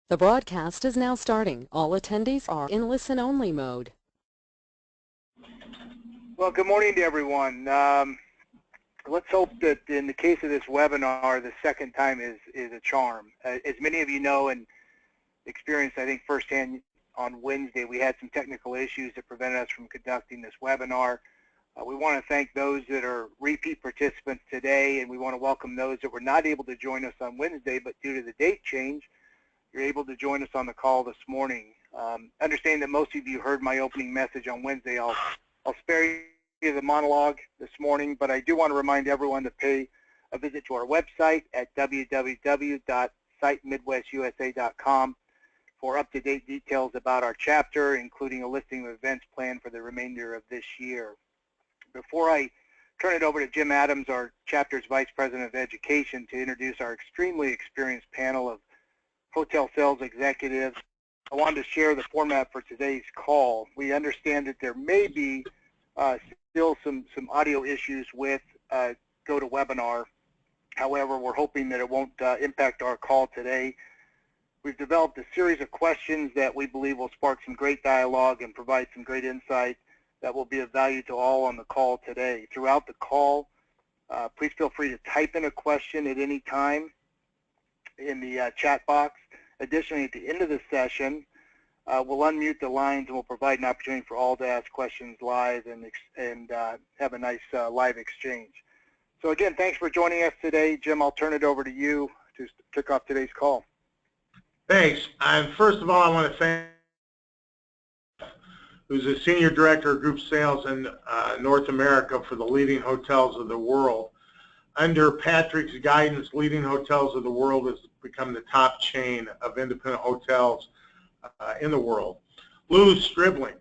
The broadcast is now starting. All attendees are in listen-only mode. Well, good morning to everyone. Let's hope that in the case of this webinar, the second time is a charm. As many of you know and experienced, I think, firsthand on Wednesday, we had some technical issues that prevented us from conducting this webinar. We want to thank those that are repeat participants today, and we want to welcome those that were not able to join us on Wednesday, but due to the date change, you're able to join us on the call this morning. Understanding that most of you heard my opening message on Wednesday, I'll spare you the monologue this morning, but I do want to remind everyone to pay a visit to our website at www.sitemidwestusa.com for up-to-date details about our chapter, including a listing of events planned for the remainder of this year. Before I turn it over to Jim Adams, our chapter's Vice President of Education, to introduce our extremely experienced panel of hotel sales executives, I wanted to share the format for today's call. We understand that there may be still some audio issues with GoToWebinar. However, we're hoping that it won't impact our call today. We've developed a series of questions that we believe will spark some great dialogue and provide some great insight that will be of value to all on the call today. Throughout the call, please feel free to type in a question at any time in the chat box. Additionally, at the end of the session, we'll unmute the lines and we'll provide an opportunity for all to ask questions live and have a nice live exchange. So again, thanks for joining us today. Jim, I'll turn it over to you to kick off today's call. Thanks. First of all, I want to thank who's the Senior Director of Group Sales in North America for the leading hotels of the world. Under Patrick's guidance, leading hotels of the world has become the top chain of independent hotels in the world. Lulu Stribling.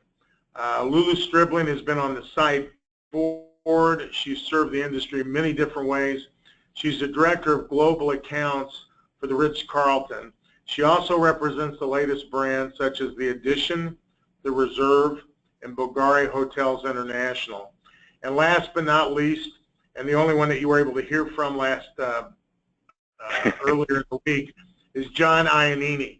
Lulu Stribling has been on the site board. She's served the industry in many different ways. She's the Director of Global Accounts for the Ritz-Carlton. She also represents the latest brands such as the Edition, the Reserve, and Bulgari Hotels International. And last but not least, and the only one that you were able to hear from last earlier in the week, is John Iannini.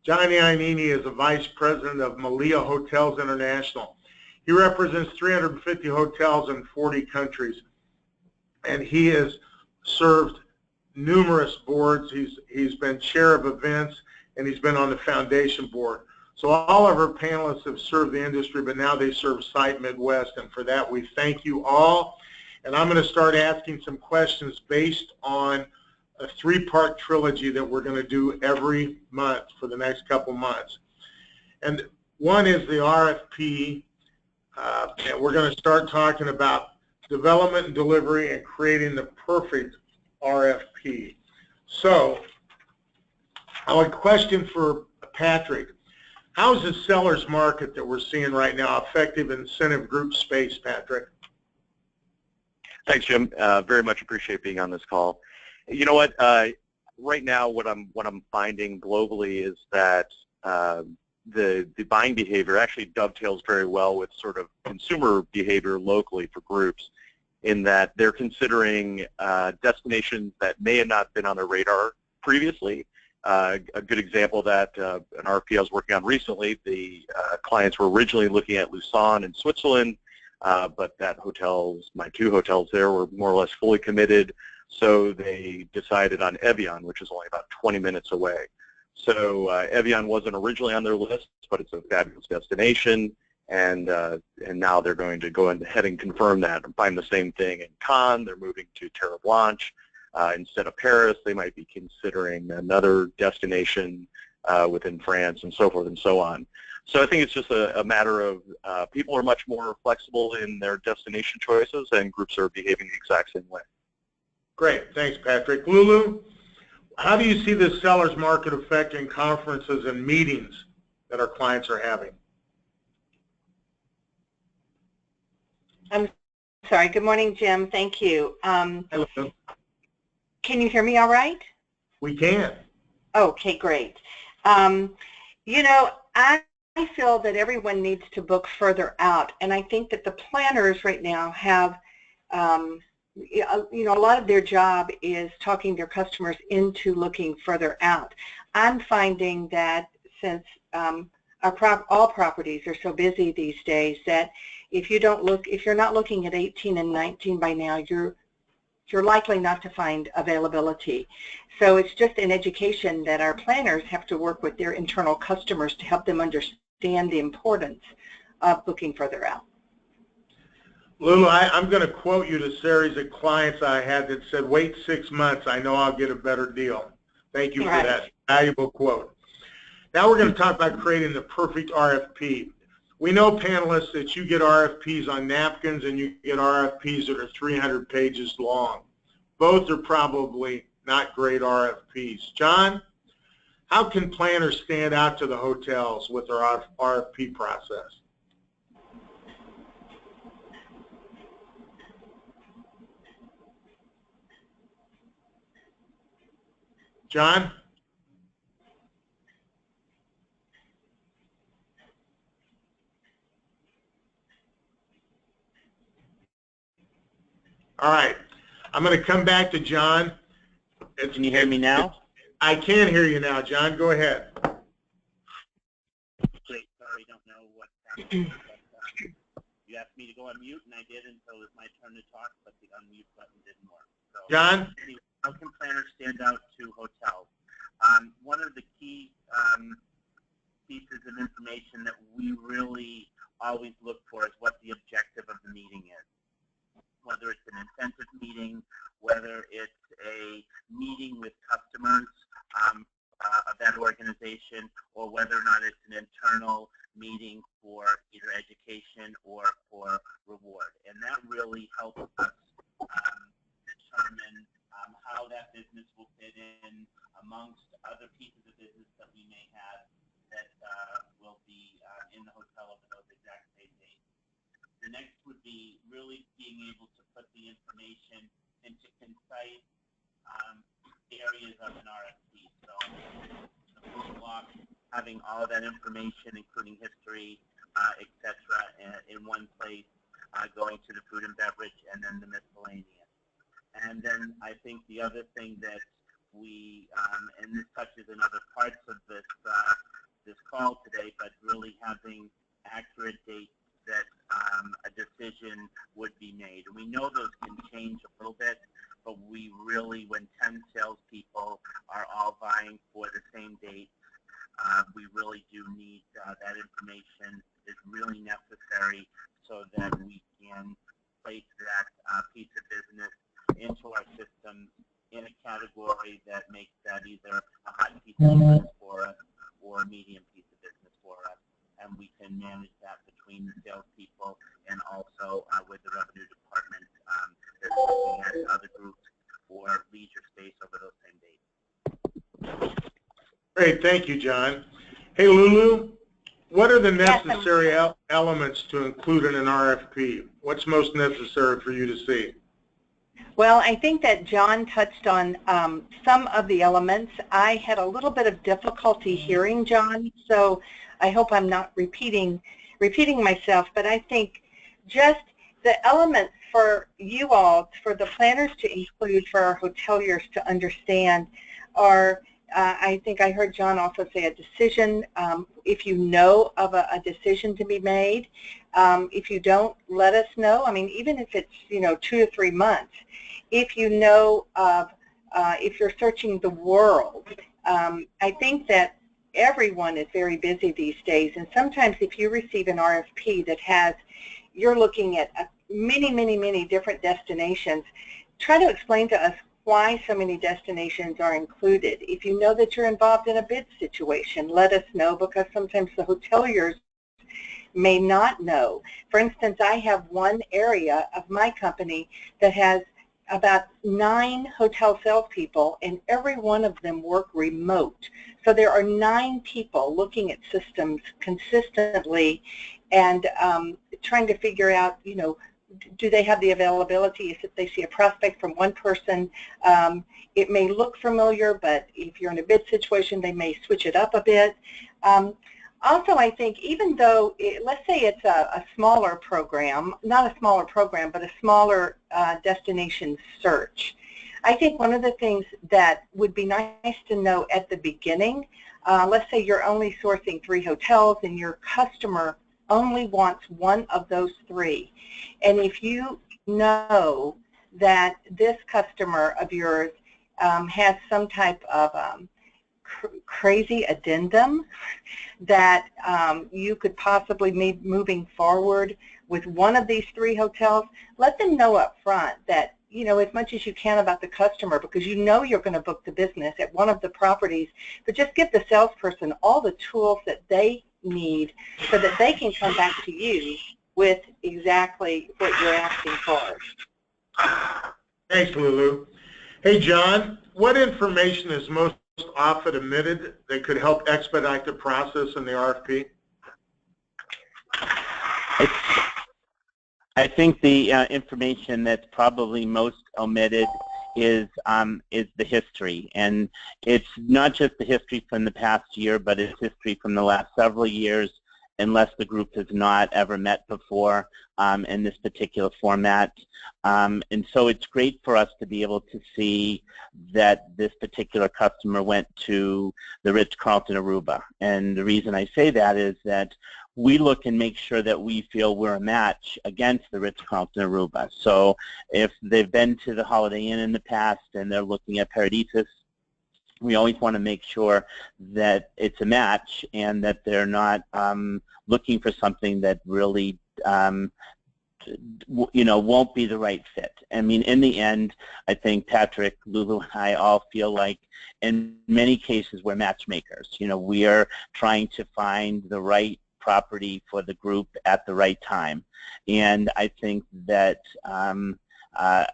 John Iannini is a Vice President of Malia Hotels International. He represents 350 hotels in 40 countries, and he has served numerous boards. He's been chair of events, and he's been on the foundation board. So all of our panelists have served the industry, but now they serve Site Midwest, and for that we thank you all. And I'm going to start asking some questions based on a three-part trilogy that we're going to do every month for the next couple months. And one is the RFP, and we're going to start talking about development and delivery and creating the perfect RFP. So, I have a question for Patrick. How is the seller's market that we're seeing right now effective incentive group space, Patrick? Thanks, Jim. Very much appreciate being on this call. You know what? Right now, what I'm finding globally is that the buying behavior actually dovetails very well with sort of consumer behavior locally for groups, in that they're considering destinations that may have not been on their radar previously. A good example of that, an RFP I was working on recently, the clients were originally looking at Lausanne in Switzerland, but my two hotels there were more or less fully committed, so they decided on Evian, which is only about 20 minutes away. So Evian wasn't originally on their list, but it's a fabulous destination, and now they're going to go ahead and confirm that and find the same thing in Cannes. They're moving to Terre Blanche. Instead of Paris, they might be considering another destination within France, and so forth and so on. So I think it's just a matter of people are much more flexible in their destination choices, and groups are behaving the exact same way. Great. Thanks, Patrick. Lulu, how do you see the seller's market affecting conferences and meetings that our clients are having? I'm sorry. Good morning, Jim. Thank you. Hello. Can you hear me all right? We can. Okay, great. You know, I feel that everyone needs to book further out, and I think that the planners right now have you know, a lot of their job is talking their customers into looking further out. I'm finding that since all properties are so busy these days, that if you're not looking at 18 and 19 by now, you're likely not to find availability. So it's just an education that our planners have to work with their internal customers to help them understand the importance of looking further out. Lulu, I'm going to quote you the series of clients I had that said, wait 6 months, I know I'll get a better deal. Thank you for that valuable quote. Now we're going to talk about creating the perfect RFP. We know, panelists, that you get RFPs on napkins and you get RFPs that are 300 pages long. Both are probably not great RFPs. John, how can planners stand out to the hotels with their RFP process? John? All right. I'm going to come back to John. Can you hear me now? I can hear you now, John. Go ahead. Great. Sorry, don't know what happened. But, you asked me to go on mute, and I did until it was my turn to talk, but the unmute button didn't work. So, John? Anyway, how can planners stand out to hotels? One of the key pieces of information that we really always look for is what the objective of the meeting is. Whether it's an incentive meeting, whether it's a meeting with customers of that organization, or whether or not it's an internal meeting for either education or for reward. And that really helps us determine how that business will fit in amongst other pieces of business that we may have that will be in the hotel over those exact same days. The next would be really being able to put the information into concise areas of an RFP. So the first block, having all of that information, including history, etc., in one place, going to the food and beverage, and then the miscellaneous. And then I think the other thing that we, and this touches in other parts of this this call today, but really having accurate dates that a decision would be made. And we know those can change a little bit, but we really, when 10 salespeople are all vying for the same date, we really do need that information is really necessary so that we can place that piece of business into our system in a category that makes that either a hot piece of business for us or a medium piece of business for us. And we can manage that between the salespeople and also with the revenue department that's looking at other groups for leisure space over those same days. Great, thank you, John. Hey, Lulu, what are the necessary elements to include in an RFP? What's most necessary for you to see? Well, I think that John touched on some of the elements. I had a little bit of difficulty hearing John, so I hope I'm not repeating myself, but I think just the elements for you all, for the planners to include, for our hoteliers to understand are, I think I heard John also say a decision. If you know of a decision to be made, if you don't, let us know. I mean, even if it's 2 to 3 months, if you know of, if you're searching the world, I think that everyone is very busy these days, and sometimes if you receive an RFP that has, you're looking at many different destinations, try to explain to us why so many destinations are included. If you know that you're involved in a bid situation, let us know, because sometimes the hoteliers may not know. For instance, I have one area of my company that has about 9 hotel salespeople, and every one of them work remote. So there are 9 people looking at systems consistently and trying to figure out, do they have the availability? If they see a prospect from one person, it may look familiar, but if you're in a bid situation, they may switch it up a bit. Also, I think even though, let's say it's a smaller program, not a smaller program, but a smaller destination search, I think one of the things that would be nice to know at the beginning, let's say you're only sourcing 3 hotels and your customer only wants one of those 3. And if you know that this customer of yours has some type of crazy addendum that you could possibly be moving forward with one of these 3 hotels, let them know up front that, you know, as much as you can about the customer, because you know you're going to book the business at one of the properties, but just give the salesperson all the tools that they need so that they can come back to you with exactly what you're asking for. Thanks, Lulu. Hey, John, what information is most often omitted that could help expedite the process in the RFP? I think the information that's probably most omitted is the history, and it's not just the history from the past year, but it's history from the last several years, unless the group has not ever met before in this particular format. And so it's great for us to be able to see that this particular customer went to the Ritz-Carlton Aruba. And the reason I say that is that we look and make sure that we feel we're a match against the Ritz-Carlton Aruba. So if they've been to the Holiday Inn in the past and they're looking at Paradisus, we always want to make sure that it's a match and that they're not looking for something that really won't be the right fit. I mean, in the end, I think Patrick, Lulu, and I all feel like in many cases we're matchmakers. You know, we are trying to find the right property for the group at the right time. And I think that,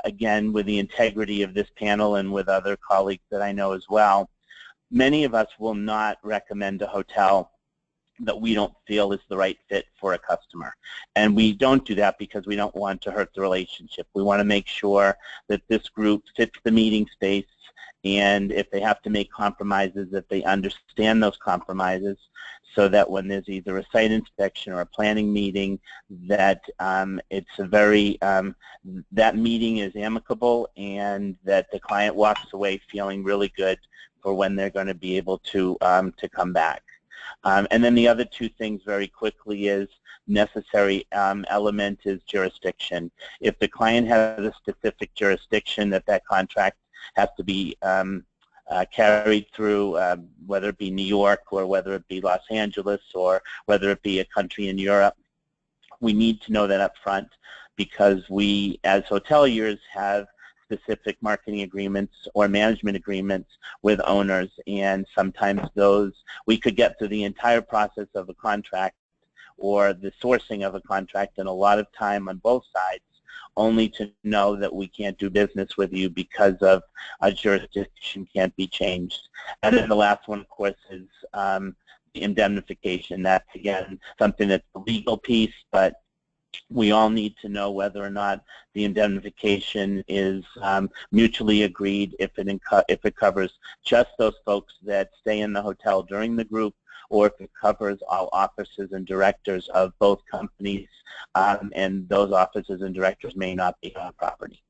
again, with the integrity of this panel and with other colleagues that I know as well, many of us will not recommend a hotel that we don't feel is the right fit for a customer. And we don't do that because we don't want to hurt the relationship. We want to make sure that this group fits the meeting space, and if they have to make compromises, that they understand those compromises, so that when there's either a site inspection or a planning meeting, that it's a very, that meeting is amicable and that the client walks away feeling really good for when they're going to be able to come back. And then the other 2 things very quickly is necessary element is jurisdiction. If the client has a specific jurisdiction that contract has to be carried through, whether it be New York or whether it be Los Angeles or whether it be a country in Europe, we need to know that up front, because we as hoteliers have specific marketing agreements or management agreements with owners, and sometimes those, we could get through the entire process of a contract or the sourcing of a contract and a lot of time on both sides, only to know that we can't do business with you because of a jurisdiction can't be changed. And then the last one, of course, is the indemnification. That's, again, something that's the legal piece, but we all need to know whether or not the indemnification is mutually agreed, if it covers just those folks that stay in the hotel during the group, or if it covers all officers and directors of both companies, and those officers and directors may not be on property.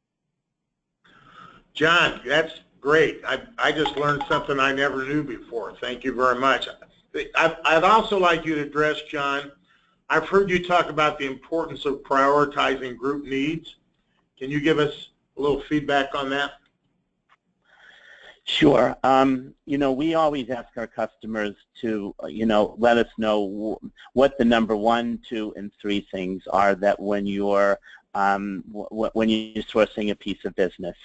John, that's great. I just learned something I never knew before. Thank you very much. I'd also like you to address, John, I've heard you talk about the importance of prioritizing group needs. Can you give us a little feedback on that? Sure. We always ask our customers to, let us know what the number 1, 2, and 3 things are that when you're sourcing a piece of business.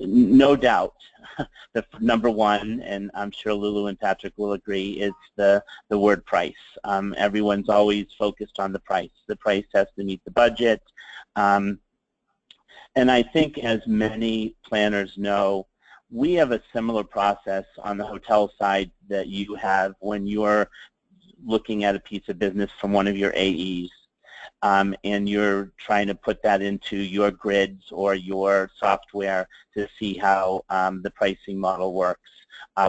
No doubt, the number 1, and I'm sure Lulu and Patrick will agree, is the word price. Everyone's always focused on the price. The price has to meet the budget. And I think, as many planners know, we have a similar process on the hotel side that you have when you're looking at a piece of business from one of your AEs. and you're trying to put that into your grids or your software to see how the pricing model works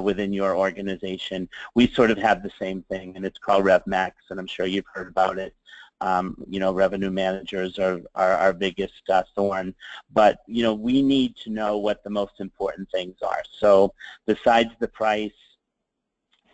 within your organization. We sort of have the same thing, and it's called RevMax, and I'm sure you've heard about it. You know, revenue managers are our biggest thorn, but you know, we need to know what the most important things are. So besides the price,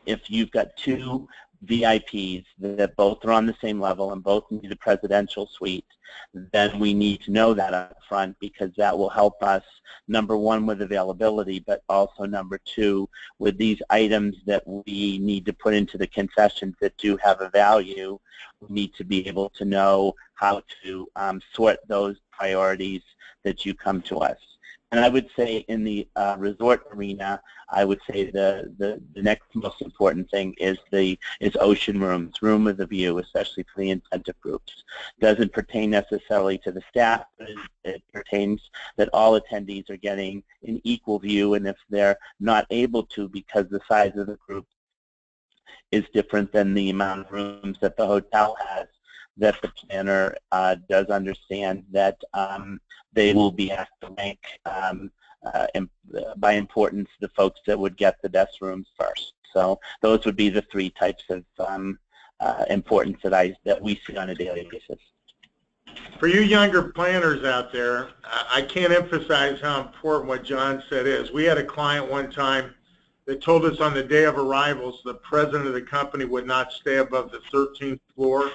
if you've got two VIPs that both are on the same level and both need a presidential suite, then we need to know that up front, because that will help us, number one, with availability, but also number two, with these items that we need to put into the concessions that do have a value. We need to be able to know how to sort those priorities that you come to us. And I would say in the resort arena, I would say the next most important thing is ocean rooms, room with a view, especially for the incentive groups. Doesn't pertain necessarily to the staff, but it pertains that all attendees are getting an equal view, and if they're not able to because the size of the group is different than the amount of rooms that the hotel has, that the planner does understand that they will be asked to rank by importance the folks that would get the best rooms first. So those would be the three types of importance that we see on a daily basis. For you younger planners out there, I can't emphasize how important what John said is. We had a client one time that told us on the day of arrivals the president of the company would not stay above the 13th floor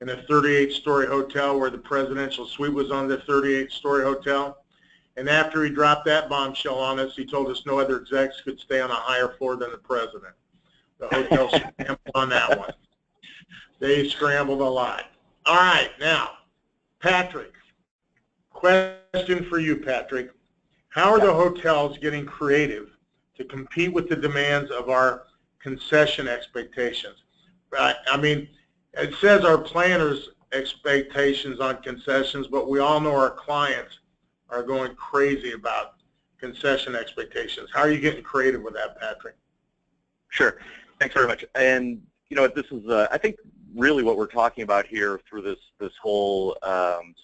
in a 38-story hotel where the presidential suite was on the 38-story hotel. And after he dropped that bombshell on us, he told us no other execs could stay on a higher floor than the president. The hotel scrambled on that one. They scrambled a lot. All right, now, Patrick, question for you, Patrick. How are the hotels getting creative to compete with the demands of our concession expectations? I mean, it says our planners' expectations on concessions, but we all know our clients are going crazy about concession expectations. How are you getting creative with that, Patrick? Sure. Thanks very much. And you know, this is I think really what we're talking about here through this whole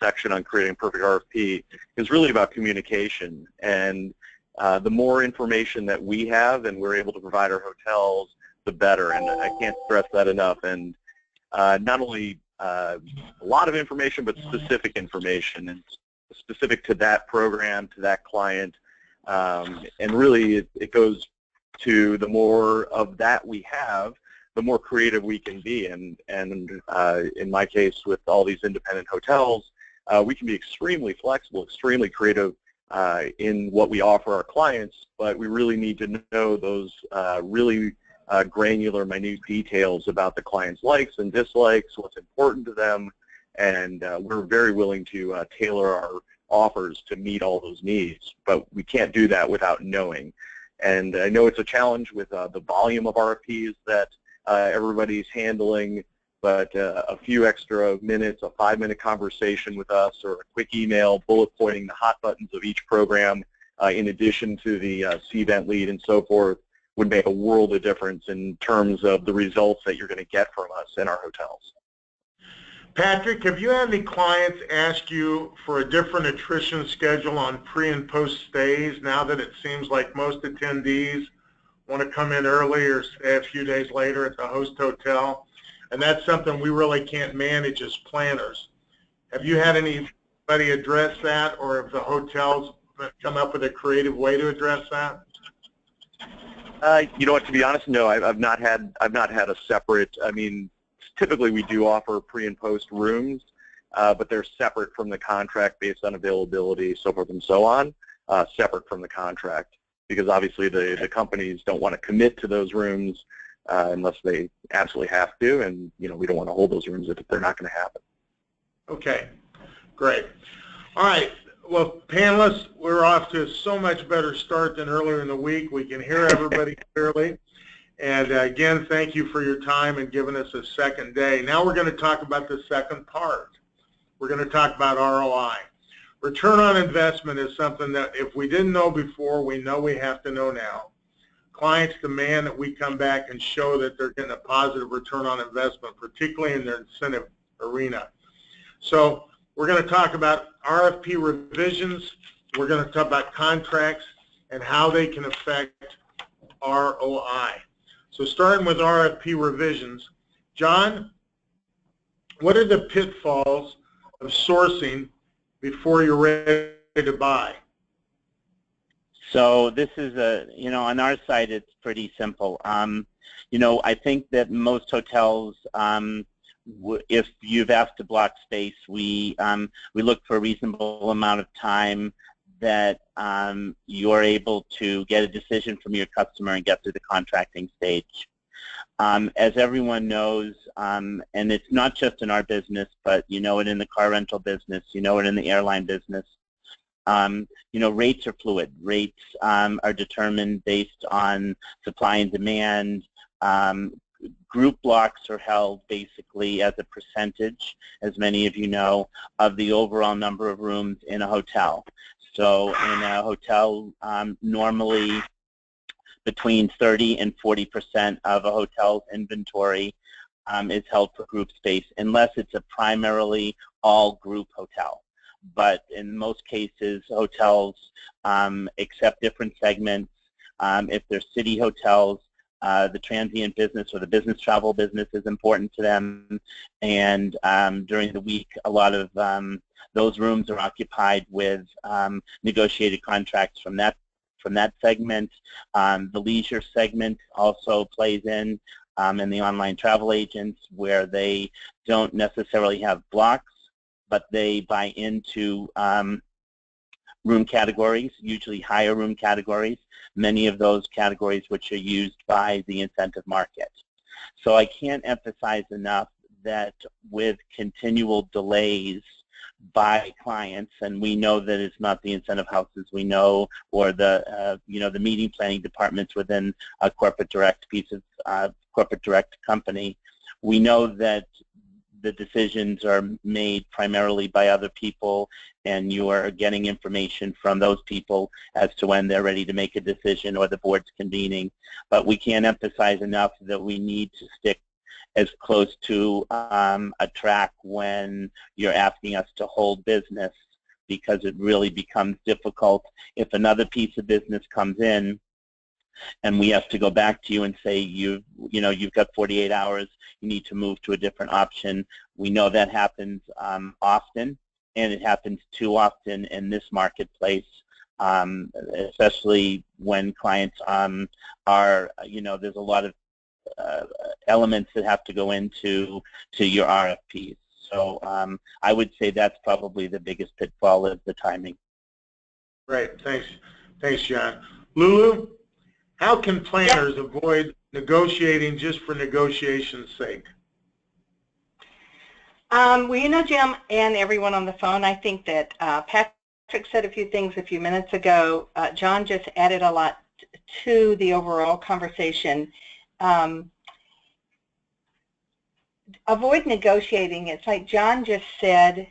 section on creating a perfect RFP is really about communication. And the more information that we have and we're able to provide our hotels, the better. And I can't stress that enough. And not only a lot of information, but specific information, and specific to that program, to that client. And really it goes to the more of that we have, the more creative we can be. And in my case, with all these independent hotels, we can be extremely flexible, extremely creative in what we offer our clients, but we really need to know those really granular, minute details about the client's likes and dislikes, what's important to them, and we're very willing to tailor our offers to meet all those needs, but we can't do that without knowing. And I know it's a challenge with the volume of RFPs that everybody's handling, but a few extra minutes, a 5-minute conversation with us, or a quick email bullet pointing the hot buttons of each program, in addition to the C-Event lead and so forth, would make a world of difference in terms of the results that you're going to get from us in our hotels. Patrick, have you had any clients ask you for a different attrition schedule on pre and post stays now that it seems like most attendees want to come in early or stay a few days later at the host hotel? And that's something we really can't manage as planners. Have you had anybody address that, or have the hotels come up with a creative way to address that? You know what? To be honest, no. I've not had a separate. I mean, typically we do offer pre and post rooms, but they're separate from the contract based on availability, so forth and so on. Separate from the contract, because obviously the companies don't want to commit to those rooms unless they absolutely have to, and you know, we don't want to hold those rooms if they're not going to happen. Okay, great. All right. Well, panelists, we're off to so much better start than earlier in the week. We can hear everybody clearly. And again, thank you for your time and giving us a second day. Now we're going to talk about the second part. We're going to talk about ROI. Return on investment is something that if we didn't know before, we know we have to know now. Clients demand that we come back and show that they're getting a positive return on investment, particularly in their incentive arena. So we're going to talk about RFP revisions. We're going to talk about contracts and how they can affect ROI. So starting with RFP revisions, John, what are the pitfalls of sourcing before you're ready to buy? So this is on our side, it's pretty simple. I think that most hotels, if you've asked to block space, we look for a reasonable amount of time that you're able to get a decision from your customer and get through the contracting stage. As everyone knows, and it's not just in our business, but you know it in the car rental business, you know it in the airline business, rates are fluid. Rates are determined based on supply and demand. Group blocks are held basically as a percentage, as many of you know, of the overall number of rooms in a hotel. So in a hotel, normally between 30 and 40% of a hotel's inventory is held for group space, unless it's a primarily all-group hotel. But in most cases, hotels accept different segments. If they're city hotels, the transient business or the business travel business is important to them, and during the week, a lot of those rooms are occupied with negotiated contracts from that segment. The leisure segment also plays in, and the online travel agents, where they don't necessarily have blocks, but they buy into room categories, usually higher room categories, many of those categories which are used by the incentive market. So I can't emphasize enough that with continual delays by clients, and we know that it's not the incentive houses, we know, or the the meeting planning departments within a corporate direct piece of corporate direct company, we know that the decisions are made primarily by other people, and you are getting information from those people as to when they're ready to make a decision or the board's convening. But we can't emphasize enough that we need to stick as close to a track when you're asking us to hold business, because it really becomes difficult if another piece of business comes in and we have to go back to you and say, you've got 48 hours, you need to move to a different option. We know that happens often, and it happens too often in this marketplace, especially when clients are, there's a lot of elements that have to go into your RFPs. So I would say that's probably the biggest pitfall, is the timing. Right. Thanks, John. Lulu, how can planners avoid negotiating just for negotiation's sake? Well, Jim, and everyone on the phone, I think that Patrick said a few things a few minutes ago. John just added a lot to the overall conversation. Avoid negotiating. It's like John just said,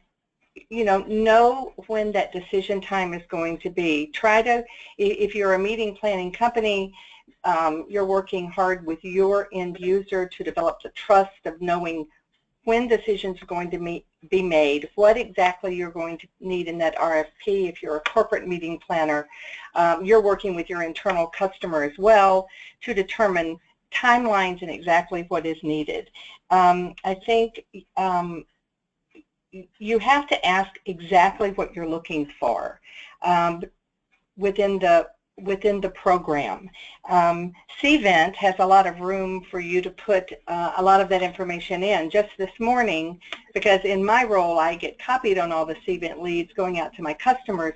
know when that decision time is going to be. Try to, if you're a meeting planning company, you're working hard with your end user to develop the trust of knowing when decisions are going to be made, what exactly you're going to need in that RFP. If you're a corporate meeting planner, you're working with your internal customer as well to determine timelines and exactly what is needed. I think you have to ask exactly what you're looking for within the program. CVent has a lot of room for you to put a lot of that information in. Just this morning, because in my role I get copied on all the CVent leads going out to my customers,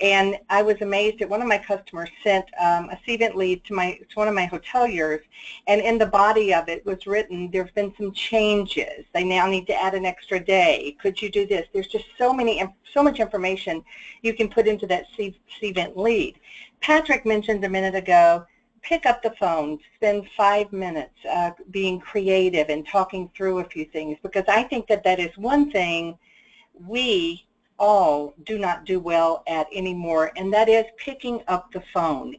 and I was amazed that one of my customers sent a CVent lead to one of my hoteliers, and in the body of it was written, there's been some changes. They now need to add an extra day. Could you do this? There's just so much information you can put into that CVent lead. Patrick mentioned a minute ago, pick up the phone, spend 5 minutes being creative and talking through a few things, because I think that is one thing we all do not do well at anymore, and that is picking up the phone.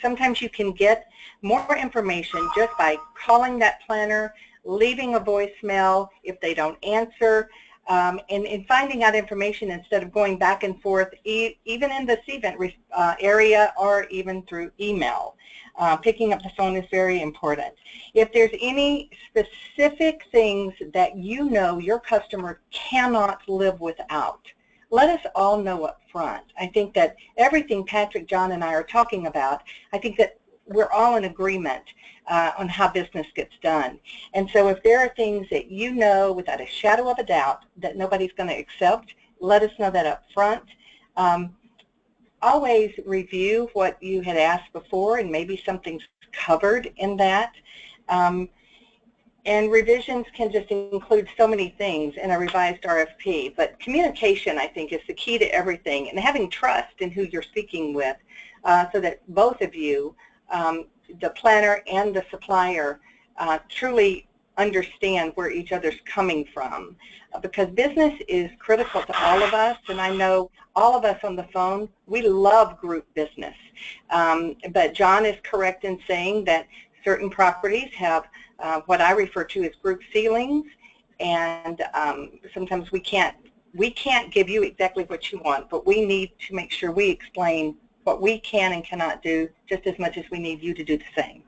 Sometimes you can get more information just by calling that planner, leaving a voicemail. If they don't answer, and in finding out information instead of going back and forth, even in this event area or even through email. Picking up the phone is very important. If there's any specific things that you know your customer cannot live without, let us all know up front. I think that everything Patrick, John, and I are talking about, I think that we're all in agreement on how business gets done. And so if there are things that you know without a shadow of a doubt that nobody's going to accept, let us know that up front. Always review what you had asked before, and maybe something's covered in that. And revisions can just include so many things in a revised RFP, but communication, I think, is the key to everything, and having trust in who you're speaking with so that both of you, the planner and the supplier, truly understand where each other's coming from, because business is critical to all of us, and I know all of us on the phone, we love group business. But John is correct in saying that certain properties have what I refer to as group ceilings, and sometimes we can't give you exactly what you want, but we need to make sure we explain what we can and cannot do just as much as we need you to do the same.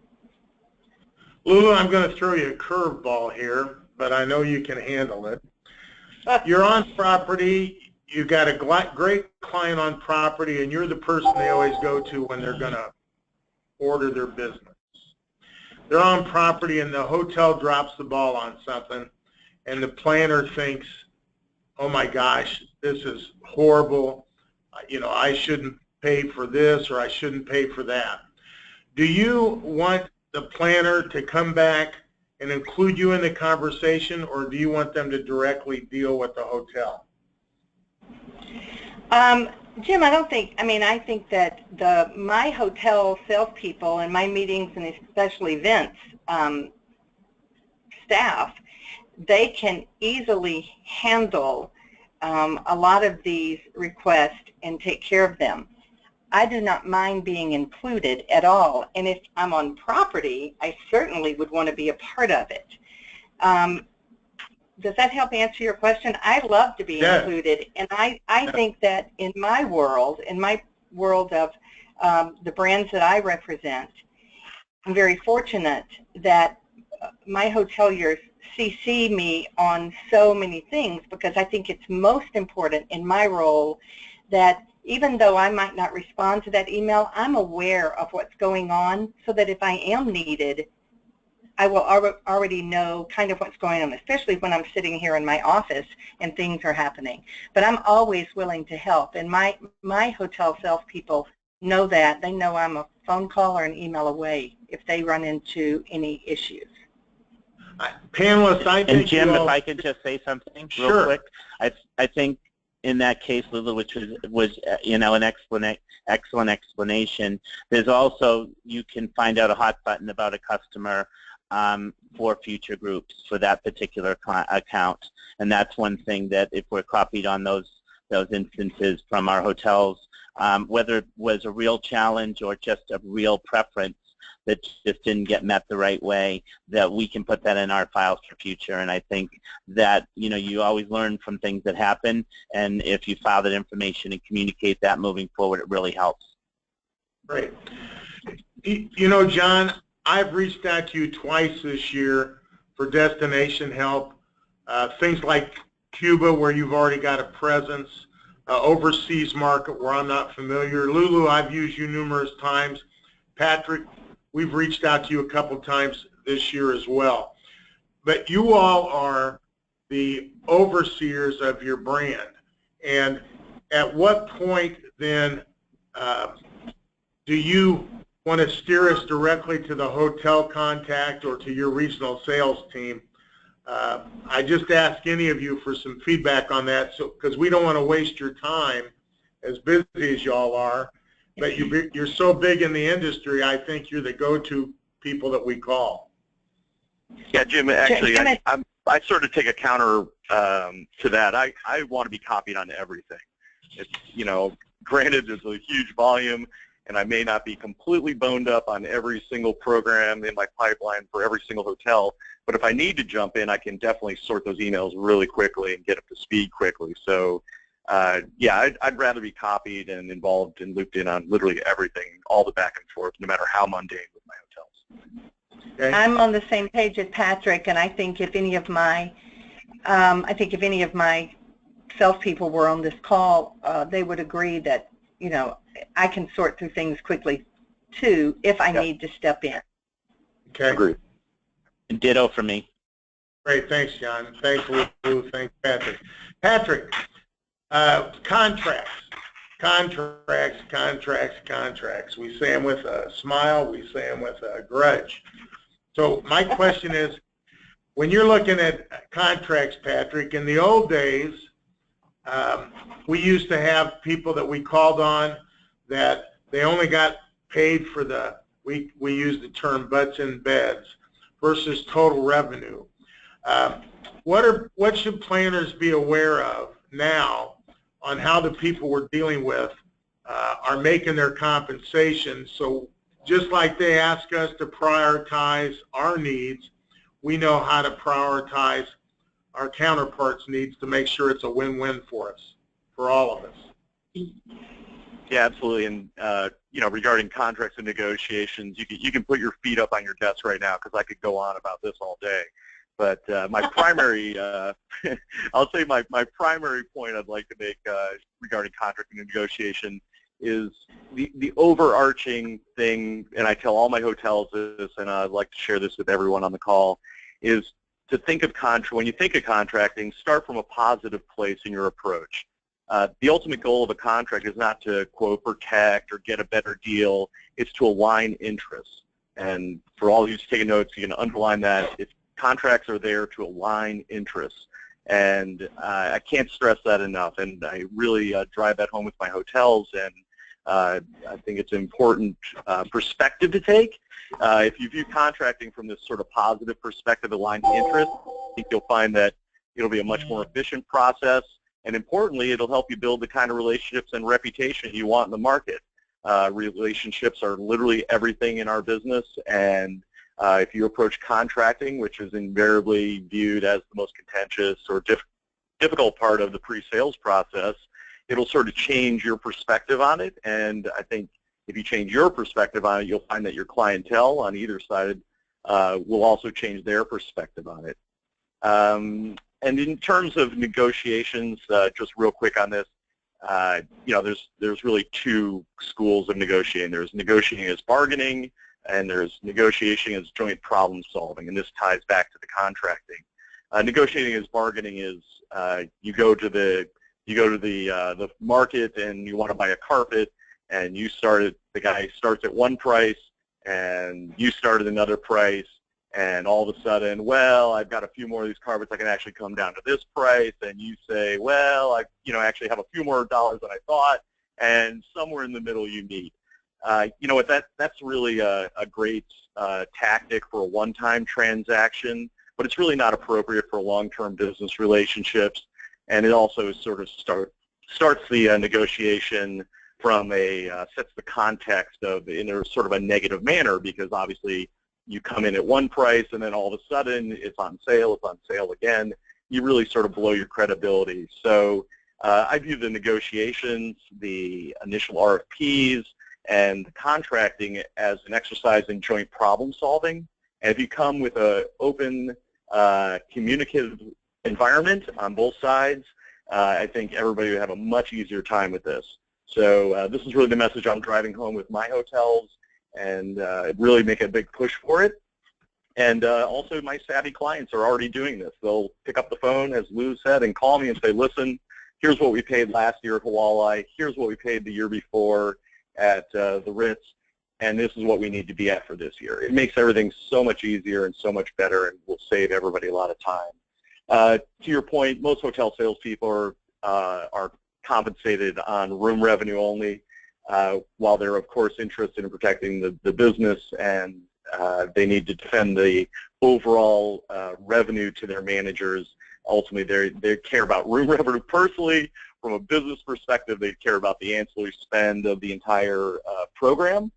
Lulu, I'm going to throw you a curveball here, but I know you can handle it. You're on property, you've got a great client on property, and you're the person they always go to when they're going to order their business. They're on property and the hotel drops the ball on something, and the planner thinks, oh my gosh, this is horrible. You know, I shouldn't pay for this, or I shouldn't pay for that. Do you want the planner to come back and include you in the conversation, or do you want them to directly deal with the hotel? Jim, I think that my hotel salespeople and my meetings and special events staff, they can easily handle a lot of these requests and take care of them. I do not mind being included at all, and if I'm on property, I certainly would want to be a part of it. Does that help answer your question? I love to be included, and I think that in my world of the brands that I represent, I'm very fortunate that my hoteliers CC me on so many things, because I think it's most important in my role that even though I might not respond to that email, I'm aware of what's going on, so that if I am needed, I will already know kind of what's going on, especially when I'm sitting here in my office and things are happening. But I'm always willing to help, and my hotel salespeople know that. They know I'm a phone call or an email away if they run into any issues. Panelists, I think. And Jim, if I could just say something real quick, I think in that case, Lulu, which was you know, an excellent explanation. There's also, you can find out a hot button about a customer for future groups for that particular account, and that's one thing that if we're copied on those instances from our hotels, whether it was a real challenge or just a real preference that just didn't get met the right way, that we can put that in our files for future. And I think that, you know, you always learn from things that happen, and if you file that information and communicate that moving forward, it really helps. Great. You know, John, I've reached out to you twice this year for destination help, things like Cuba, where you've already got a presence, overseas market where I'm not familiar. Lulu, I've used you numerous times. Patrick, we've reached out to you a couple times this year as well. But you all are the overseers of your brand. And at what point then do you want to steer us directly to the hotel contact or to your regional sales team? I just ask any of you for some feedback on that, because we don't want to waste your time, as busy as y'all are. But you're so big in the industry, I think you're the go-to people that we call. Yeah, Jim, actually, I sort of take a counter to that. I want to be copied on everything. It's, you know, granted, there's a huge volume, and I may not be completely boned up on every single program in my pipeline for every single hotel, but if I need to jump in, I can definitely sort those emails really quickly and get up to speed quickly. So yeah, I'd rather be copied and involved and looped in on literally everything, all the back and forth, no matter how mundane with my hotels. Okay. I'm on the same page as Patrick, and I think if any of my salespeople were on this call, they would agree that, you know, I can sort through things quickly too if I need to step in. Okay. Agreed. Ditto for me. Great. Thanks, John. Thanks, Lou. Thanks, Patrick. Patrick, contracts. We say them with a smile. We say them with a grudge. So my question is, when you're looking at contracts, Patrick, in the old days, we used to have people that we called on that they only got paid for the, we use the term butts in beds versus total revenue. What should planners be aware of now on how the people we're dealing with are making their compensation? So just like they ask us to prioritize our needs, we know how to prioritize our counterparts' needs to make sure it's a win-win for us, for all of us. Yeah, absolutely. And you know, regarding contracts and negotiations, you can put your feet up on your desk right now because I could go on about this all day. But my primary, I'll say my primary point I'd like to make regarding contract and negotiation is the overarching thing, and I tell all my hotels this, and I'd like to share this with everyone on the call, is to think of when you think of contracting, start from a positive place in your approach. The ultimate goal of a contract is not to, quote, protect or get a better deal. It's to align interests. And for all of you taking notes, you can underline that. Contracts are there to align interests. And I can't stress that enough. And I really drive that home with my hotels. And I think it's an important perspective to take. If you view contracting from this sort of positive perspective, aligned interests, I think you'll find that it'll be a much more efficient process. And importantly, it'll help you build the kind of relationships and reputation you want in the market. Relationships are literally everything in our business, and if you approach contracting, which is invariably viewed as the most contentious or difficult part of the pre-sales process, it'll sort of change your perspective on it. And I think if you change your perspective on it, you'll find that your clientele on either side will also change their perspective on it. And in terms of negotiations, just real quick on this, you know, there's really two schools of negotiating. There's negotiating as bargaining, and there's negotiating as joint problem solving, and this ties back to the contracting. Negotiating as bargaining is you go to the market and you want to buy a carpet, and the guy starts at one price, and you start at another price. And all of a sudden, well, I've got a few more of these carpets, I can actually come down to this price, and you say, well, I actually have a few more dollars than I thought, and somewhere in the middle you meet. You know what, that's really a great tactic for a one-time transaction, but it's really not appropriate for long-term business relationships, and it also sort of starts the negotiation from sets the context in a sort of a negative manner, because obviously you come in at one price and then all of a sudden it's on sale again. You really sort of blow your credibility. So I view the negotiations, the initial RFPs, and the contracting as an exercise in joint problem solving. And if you come with an open, communicative environment on both sides, I think everybody would have a much easier time with this. So this is really the message I'm driving home with my hotels, and really make a big push for it. And also my savvy clients are already doing this. They'll pick up the phone, as Lou said, and call me and say, listen, here's what we paid last year at Hawaii, here's what we paid the year before at the Ritz, and this is what we need to be at for this year. It makes everything so much easier and so much better, and will save everybody a lot of time. To your point, most hotel salespeople are compensated on room revenue only. While they're, of course, interested in protecting the business, and they need to defend the overall revenue to their managers, ultimately they care about room revenue personally from a business perspective, they care about the ancillary spend of the entire program.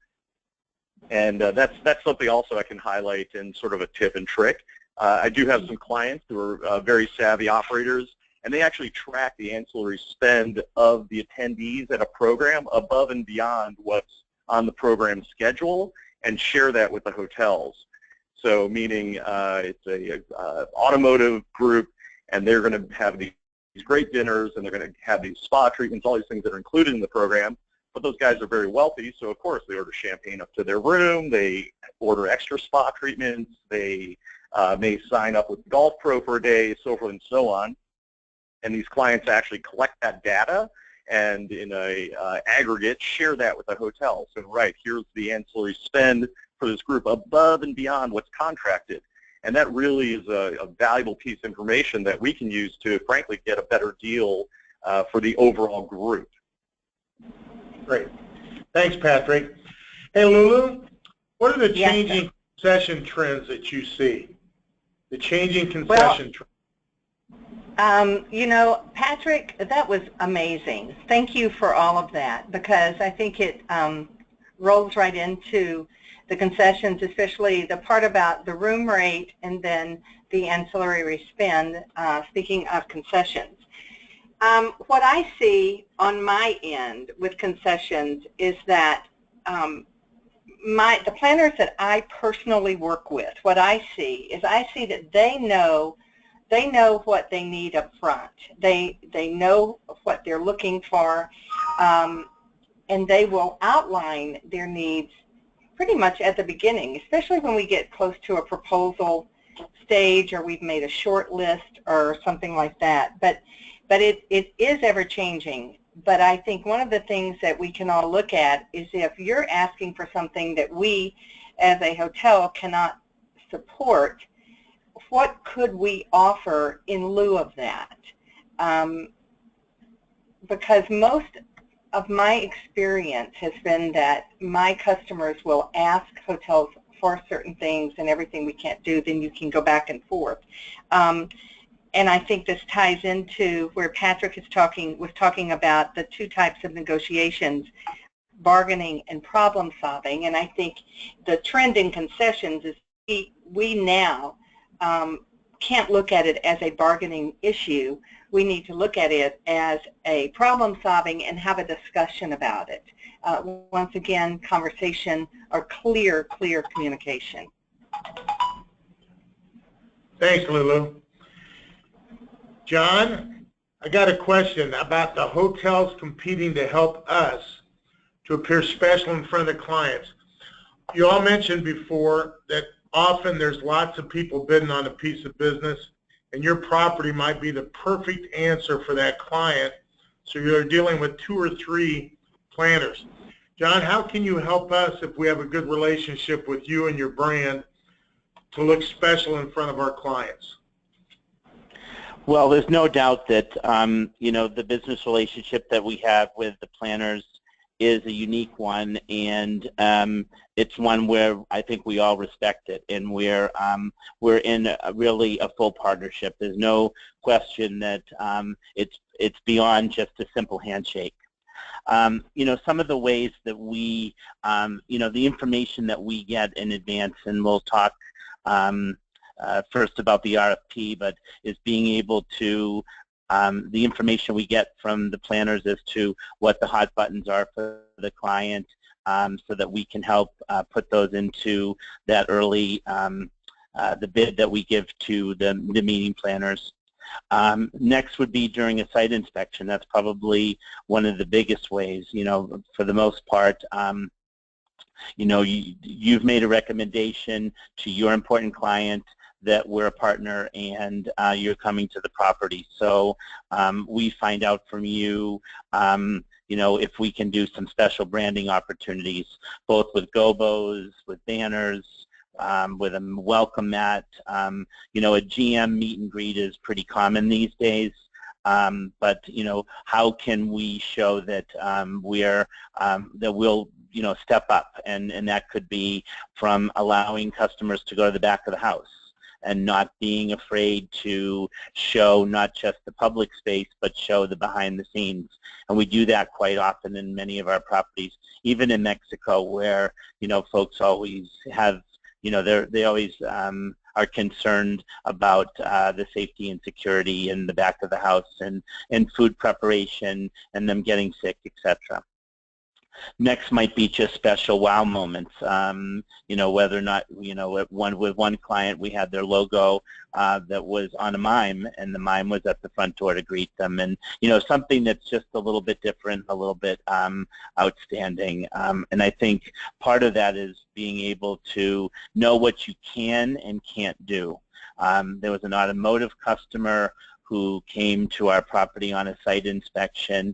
And that's something also I can highlight in sort of a tip and trick. I do have some clients who are very savvy operators, and they actually track the ancillary spend of the attendees at a program above and beyond what's on the program schedule and share that with the hotels. So meaning it's a automotive group, and they're going to have these great dinners, and they're going to have these spa treatments, all these things that are included in the program. But those guys are very wealthy, so of course they order champagne up to their room, they order extra spa treatments, they may sign up with Golf Pro for a day, so forth and so on. And these clients actually collect that data and in a aggregate share that with the hotel. So right, here's the ancillary spend for this group above and beyond what's contracted. And that really is a valuable piece of information that we can use to, frankly, get a better deal for the overall group. Great. Thanks, Patrick. Hey, Lulu, what are the changing concession trends that you see? The changing concession trends. You know, Patrick, that was amazing. Thank you for all of that, because I think it rolls right into the concessions, especially the part about the room rate and then the ancillary spend, speaking of concessions. What I see on my end with concessions is that the planners that I personally work with, what I see is that they know what they need up front. They know what they're looking for, and they will outline their needs pretty much at the beginning, especially when we get close to a proposal stage or we've made a short list or something like that. But it is ever changing. But I think one of the things that we can all look at is if you're asking for something that we as a hotel cannot support, what could we offer in lieu of that? Because most of my experience has been that my customers will ask hotels for certain things, and everything we can't do, then you can go back and forth. And I think this ties into where Patrick was talking about the two types of negotiations, bargaining and problem solving. And I think the trend in concessions is we now can't look at it as a bargaining issue. We need to look at it as a problem solving and have a discussion about it. Once again, conversation or clear communication. Thanks, Lulu. John, I got a question about the hotels competing to help us to appear special in front of the clients. You all mentioned before that often there's lots of people bidding on a piece of business, and your property might be the perfect answer for that client, so you're dealing with 2 or 3 planners. John, how can you help us if we have a good relationship with you and your brand to look special in front of our clients? Well, there's no doubt that you know, the business relationship that we have with the planners is a unique one, and it's one where I think we all respect it, and we're in really a full partnership. There's no question that it's beyond just a simple handshake. You know, some of the ways that we, you know, the information that we get in advance, and we'll talk first about the RFP, but is being able to, the information we get from the planners as to what the hot buttons are for the client, so that we can help put those into that early, the bid that we give to the meeting planners. Next would be during a site inspection. That's probably one of the biggest ways. You know, for the most part, you know, you've made a recommendation to your important client that we're a partner, and you're coming to the property. So we find out from you, you know, if we can do some special branding opportunities, both with gobos, with banners, with a welcome mat. You know, a GM meet and greet is pretty common these days. But you know, how can we show that that we'll, you know, step up, and that could be from allowing customers to go to the back of the house. and not being afraid to show not just the public space, but show the behind the scenes. And we do that quite often in many of our properties, even in Mexico, where, you know, folks always have, you know, they always are concerned about the safety and security in the back of the house, and food preparation and them getting sick, etc. Next might be just special wow moments. You know, whether or not, you know, with one client we had their logo that was on a mime, and the mime was at the front door to greet them, and, you know, something that's just a little bit different, a little bit outstanding. And I think part of that is being able to know what you can and can't do. There was an automotive customer who came to our property on a site inspection.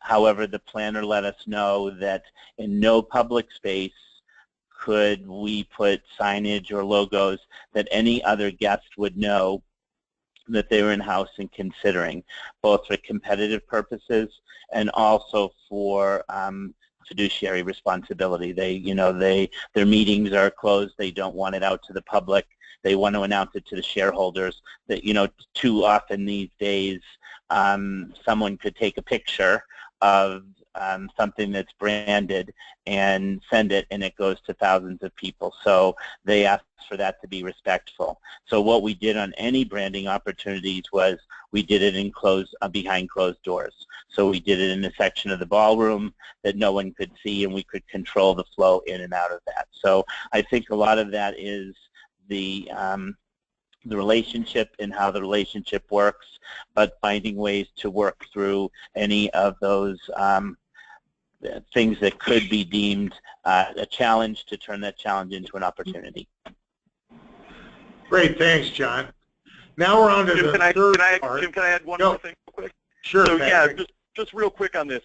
However, the planner let us know that in no public space could we put signage or logos that any other guest would know that they were in-house and considering, both for competitive purposes and also for fiduciary responsibility. They, you know, their meetings are closed. They don't want it out to the public. They want to announce it to the shareholders. That, you know, too often these days, someone could take a picture of something that's branded and send it, and it goes to thousands of people. So they asked for that to be respectful. So what we did on any branding opportunities was we did it in behind closed doors. So we did it in a section of the ballroom that no one could see, and we could control the flow in and out of that. So I think a lot of that is the relationship and how the relationship works, but finding ways to work through any of those things that could be deemed a challenge, to turn that challenge into an opportunity. Great, thanks, John. Now we're on to the third part. Jim, can I add one more thing real quick? Sure, So Patrick. yeah, just real quick on this.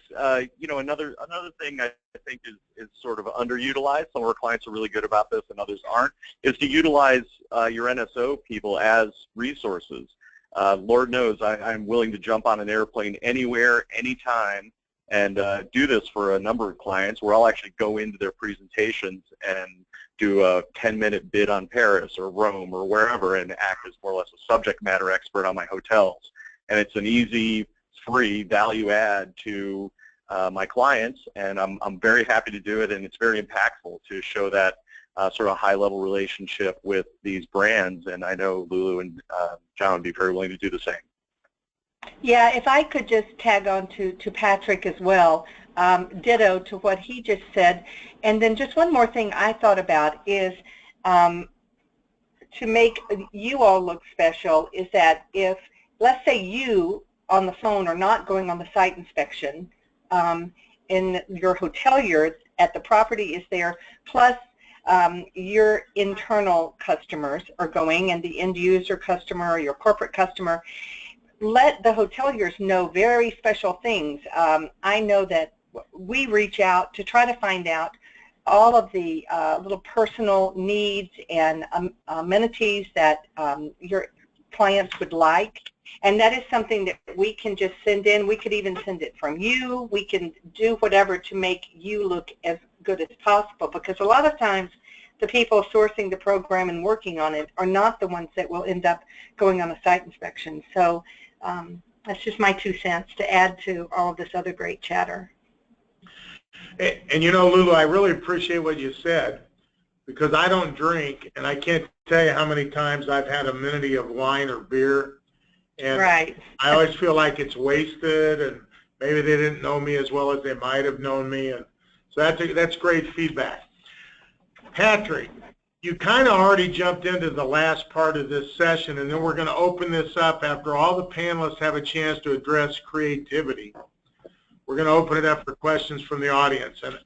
You know, another thing I think is sort of underutilized. Some of our clients are really good about this, and others aren't. Is to utilize your NSO people as resources. Lord knows I'm willing to jump on an airplane anywhere, anytime, and do this for a number of clients, where I'll actually go into their presentations and do a 10-minute bid on Paris or Rome or wherever, and act as more or less a subject matter expert on my hotels. And it's an easy, free value add to my clients, and I'm very happy to do it, and it's very impactful to show that sort of high-level relationship with these brands, and I know Lulu and John would be very willing to do the same. Yeah, if I could just tag on to Patrick as well, ditto to what he just said, and then just one more thing I thought about is to make you all look special is that if, let's say you on the phone are not going on the site inspection, in your hotelier at the property is there, plus your internal customers are going, and the end user customer or your corporate customer, let the hoteliers know very special things. I know that we reach out to try to find out all of the little personal needs and amenities that your clients would like, and that is something that we can just send in. We could even send it from you. We can do whatever to make you look as good as possible, because a lot of times the people sourcing the program and working on it are not the ones that will end up going on a site inspection. So that's just my 2 cents to add to all of this other great chatter. And you know, Lulu, I really appreciate what you said, because I don't drink, and I can't tell you how many times I've had a minute of wine or beer, and right. I always feel like it's wasted, and maybe they didn't know me as well as they might have known me, and so that's great feedback. Patrick, you kind of already jumped into the last part of this session, and then we're going to open this up after all the panelists have a chance to address creativity. We're going to open it up for questions from the audience. And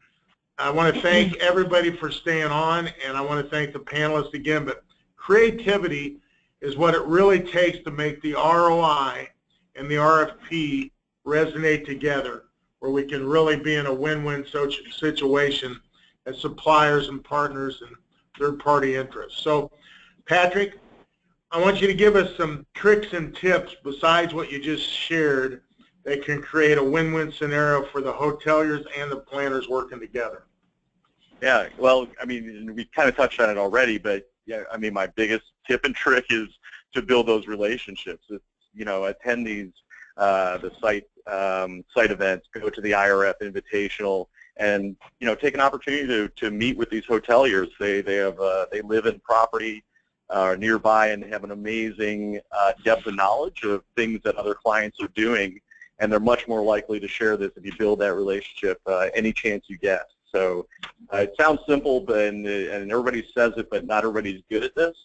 I want to thank everybody for staying on, and I want to thank the panelists again. But creativity is what it really takes to make the ROI and the RFP resonate together, where we can really be in a win-win situation as suppliers and partners and third-party interests. So, Patrick, I want you to give us some tricks and tips besides what you just shared that can create a win-win scenario for the hoteliers and the planners working together. Yeah, well, I mean, we kind of touched on it already, but yeah, I mean, my biggest tip and trick is to build those relationships. It's, attend these the site events, go to the IRF Invitational, and take an opportunity to meet with these hoteliers. They live in property nearby and have an amazing depth of knowledge of things that other clients are doing, and they're much more likely to share this if you build that relationship any chance you get. So it sounds simple, and everybody says it, but not everybody's good at this.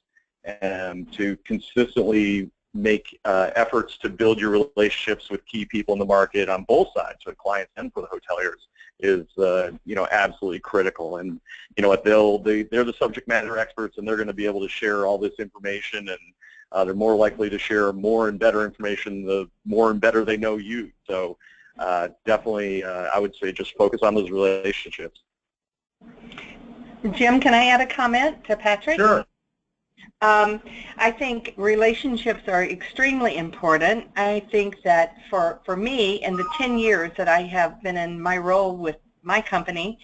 And to consistently make efforts to build your relationships with key people in the market on both sides, for the clients and for the hoteliers, is absolutely critical. And what they're the subject matter experts, and they're going to be able to share all this information, and they're more likely to share more and better information the more and better they know you. So definitely, I would say just focus on those relationships. Jim, can I add a comment to Patrick? Sure. I think relationships are extremely important. I think that for me, in the 10 years that I have been in my role with my company,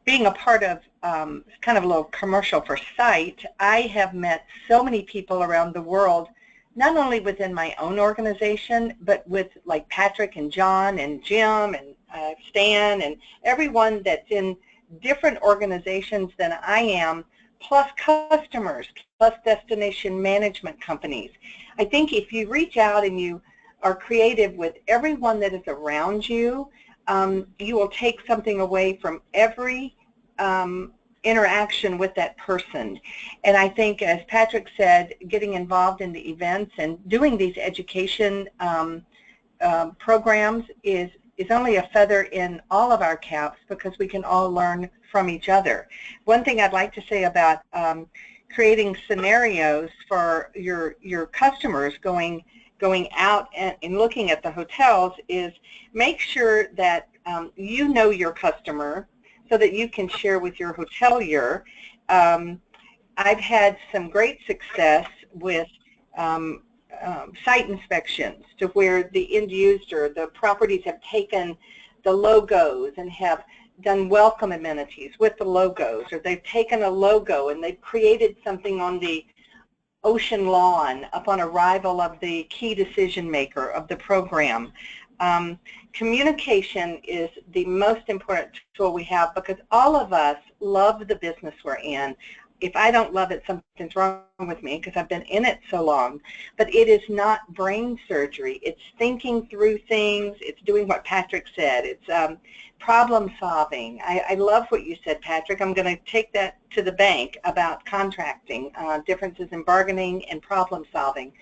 being a part of kind of a little commercial for site, I have met so many people around the world, not only within my own organization, but with like Patrick and John and Jim and Stan and everyone that's in different organizations than I am, plus customers, plus destination management companies. I think if you reach out and you are creative with everyone that is around you, you will take something away from every interaction with that person. And I think, as Patrick said, getting involved in the events and doing these education programs is only a feather in all of our caps, because we can all learn from each other. One thing I'd like to say about creating scenarios for your customers going out and looking at the hotels is make sure that you know your customer so that you can share with your hotelier. I've had some great success with site inspections, to where the end user, the properties have taken the logos and have done welcome amenities with the logos, or they've taken a logo and they've created something on the ocean lawn upon arrival of the key decision maker of the program. Communication is the most important tool we have, because all of us love the business we're in. If I don't love it, something's wrong with me, because I've been in it so long. But it is not brain surgery. It's thinking through things. It's doing what Patrick said. It's problem solving. I love what you said, Patrick. I'm going to take that to the bank about contracting, differences in bargaining and problem solving.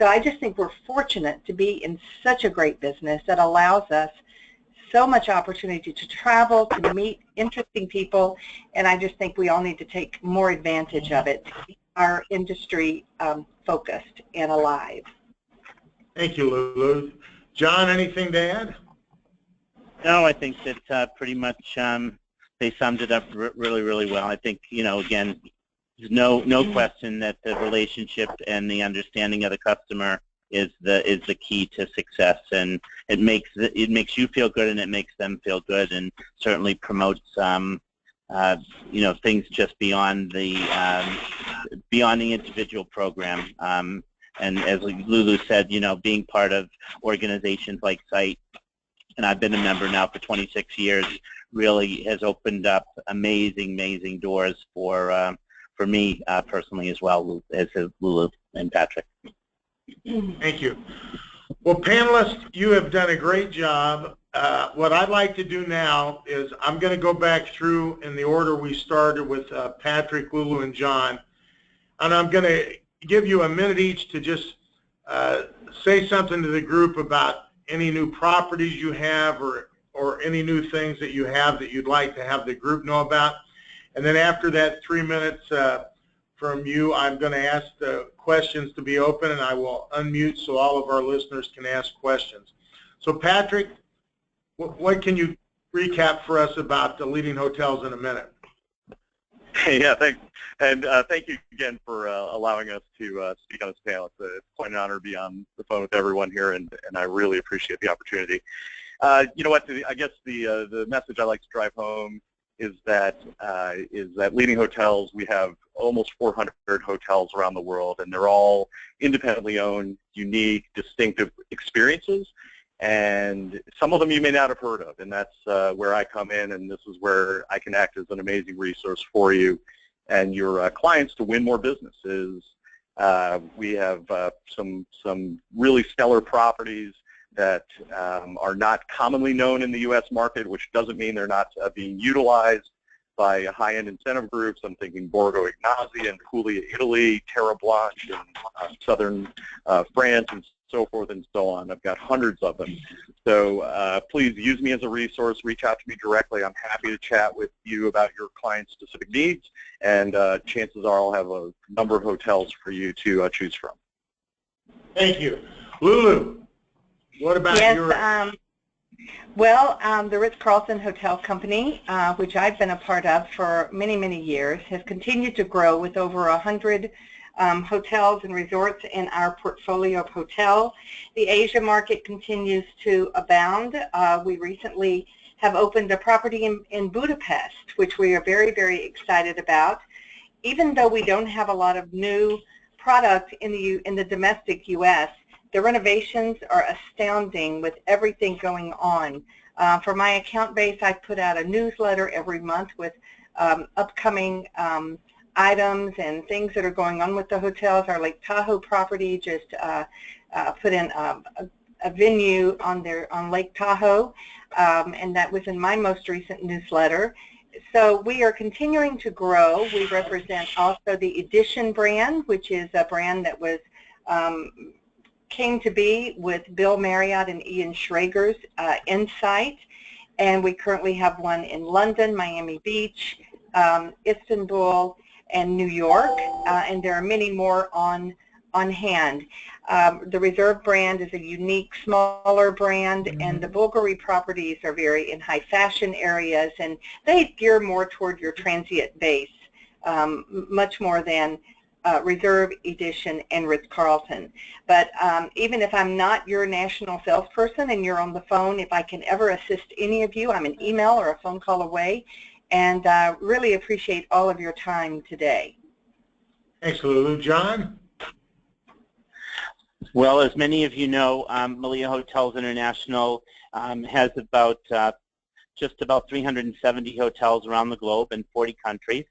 So I just think we're fortunate to be in such a great business that allows us so much opportunity to travel, to meet interesting people, and I just think we all need to take more advantage of it to keep our industry focused and alive. Thank you, Lulu. John, anything to add? No, I think that pretty much they summed it up really, really well. I think, again, there's no question that the relationship and the understanding of the customer is the key to success, and it makes you feel good, and it makes them feel good, and certainly promotes things just beyond the individual program. And as Lulu said, being part of organizations like SITE, and I've been a member now for 26 years, really has opened up amazing doors for me personally as well, as Lulu and Patrick. Thank you. Well, panelists, you have done a great job. What I'd like to do now is I'm going to go back through in the order we started with Patrick, Lulu, and John, and I'm going to give you a minute each to just say something to the group about any new properties you have, or any new things that you have that you'd like to have the group know about. And then after that 3 minutes from you, I'm going to ask the questions to be open, and I will unmute so all of our listeners can ask questions. So Patrick, what can you recap for us about the leading hotels in a minute? Yeah, thanks. And thank you again for allowing us to speak on this panel. It's quite an honor to be on the phone with everyone here, and I really appreciate the opportunity. You know what? I guess the message I like to drive home is that leading hotels, we have almost 400 hotels around the world, and they're all independently owned, unique, distinctive experiences. And some of them you may not have heard of, and that's where I come in, and this is where I can act as an amazing resource for you and your clients to win more business. We have some really stellar properties that are not commonly known in the U.S. market, which doesn't mean they're not being utilized by high-end incentive groups. I'm thinking Borgo Egnazzi and Puglia, Italy, Terra Blanche in southern France, and so forth and so on. I've got hundreds of them. So please use me as a resource. Reach out to me directly. I'm happy to chat with you about your client's specific needs, and chances are I'll have a number of hotels for you to choose from. Thank you. Lulu, what about your... Well, the Ritz-Carlton Hotel Company, which I've been a part of for many, many years, has continued to grow with over 100 hotels and resorts in our portfolio of hotels. The Asia market continues to abound. We recently have opened a property in Budapest, which we are very, very excited about. Even though we don't have a lot of new product in the domestic U.S., the renovations are astounding with everything going on. For my account base, I put out a newsletter every month with upcoming items and things that are going on with the hotels. Our Lake Tahoe property just put in a venue on Lake Tahoe, and that was in my most recent newsletter. So we are continuing to grow. We represent also the Edition brand, which is a brand that was came to be with Bill Marriott and Ian Schrager's insight, and we currently have one in London, Miami Beach, Istanbul, and New York, and there are many more on hand. The Reserve brand is a unique, smaller brand, and the Bulgari properties are very in high fashion areas, and they gear more toward your transient base, much more than Reserve, Edition, and Ritz-Carlton. But even if I'm not your national salesperson and you're on the phone, if I can ever assist any of you, I'm an email or a phone call away, and really appreciate all of your time today. Thanks, Lulu. John? Well, as many of you know, Malia Hotels International has about just about 370 hotels around the globe in 40 countries.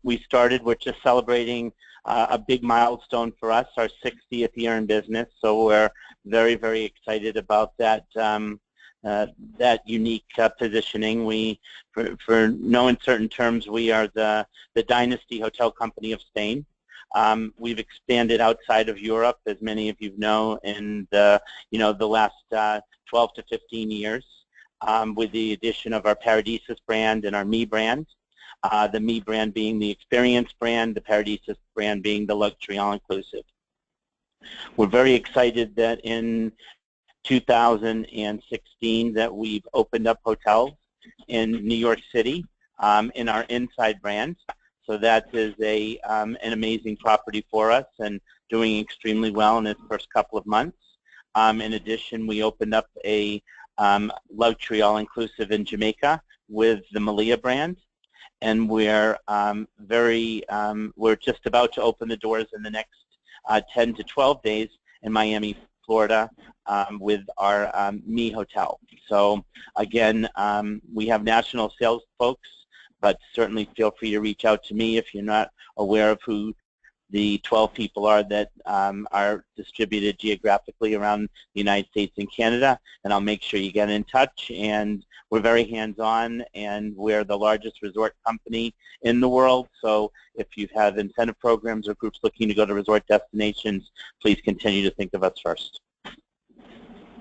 We're just celebrating a big milestone for us, our 60th year in business, so we're very, very excited about that that unique positioning. For no uncertain terms, we are the Dynasty Hotel Company of Spain. We've expanded outside of Europe, as many of you know, in the last 12 to 15 years, with the addition of our Paradisus brand and our Me brand. The Me brand being the experience brand, the Paradisus brand being the luxury all-inclusive. We're very excited that in 2016 that we've opened up hotels in New York City in our Inside brand. So that is an amazing property for us and doing extremely well in its first couple of months. In addition, we opened up a luxury all-inclusive in Jamaica with the Malia brand. And we're just about to open the doors in the next 10 to 12 days in Miami, Florida, with our Me Hotel. So again, we have national sales folks, but certainly feel free to reach out to me if you're not aware of who the 12 people are that are distributed geographically around the United States and Canada, and I'll make sure you get in touch. And we're very hands-on, and we're the largest resort company in the world, so if you have incentive programs or groups looking to go to resort destinations, please continue to think of us first.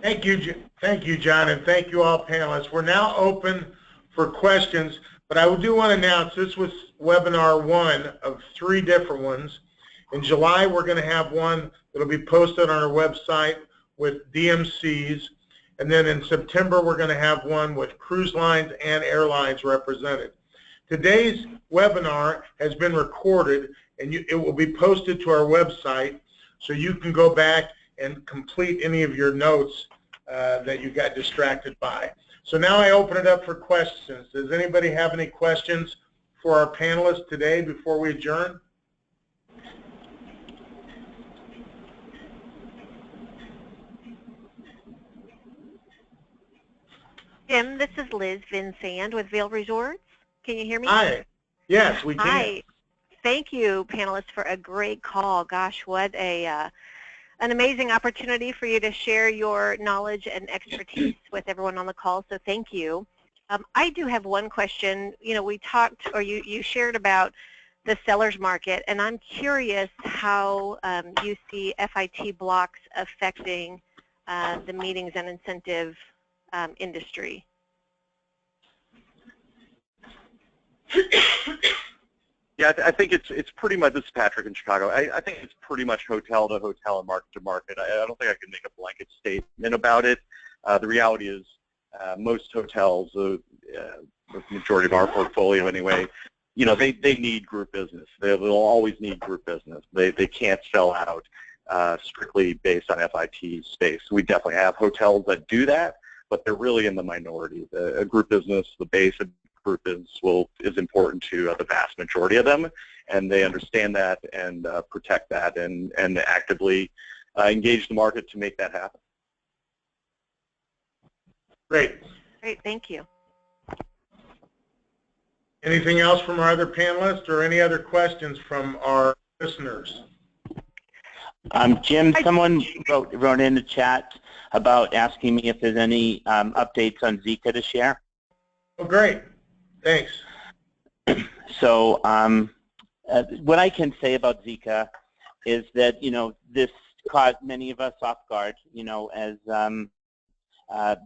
Thank you, John, and thank you all panelists. We're now open for questions, but I do want to announce this was webinar 1 of 3 different ones. In July, we're going to have one that will be posted on our website with DMCs. And then in September, we're going to have one with cruise lines and airlines represented. Today's webinar has been recorded, and it will be posted to our website, so you can go back and complete any of your notes that you got distracted by. So now I open it up for questions. Does anybody have any questions for our panelists today before we adjourn? Jim, this is Liz Vinsand with Vail Resorts. Can you hear me? Hi. Yes, we can. Hi. Thank you, panelists, for a great call. Gosh, what an amazing opportunity for you to share your knowledge and expertise with everyone on the call, so thank you. I do have one question. You know, we talked, or you shared about the seller's market, and I'm curious how you see FIT blocks affecting the meetings and incentive industry. Yeah, I think it's pretty much, this is Patrick in Chicago, I think it's pretty much hotel to hotel and market to market. I don't think I can make a blanket statement about it. The reality is most hotels, the majority of our portfolio anyway, you know, they need group business. They'll always need group business. They can't sell out strictly based on FIT space. We definitely have hotels that do that, but they're really in the minority. A group business, the base of group business is important to the vast majority of them, and they understand that and protect that and actively engage the market to make that happen. Great. Great, thank you. Anything else from our other panelists or any other questions from our listeners? Jim, someone wrote in the chat about asking me if there's any updates on Zika to share. Oh, great. Thanks. So what I can say about Zika is that, you know, this caught many of us off guard, you know, as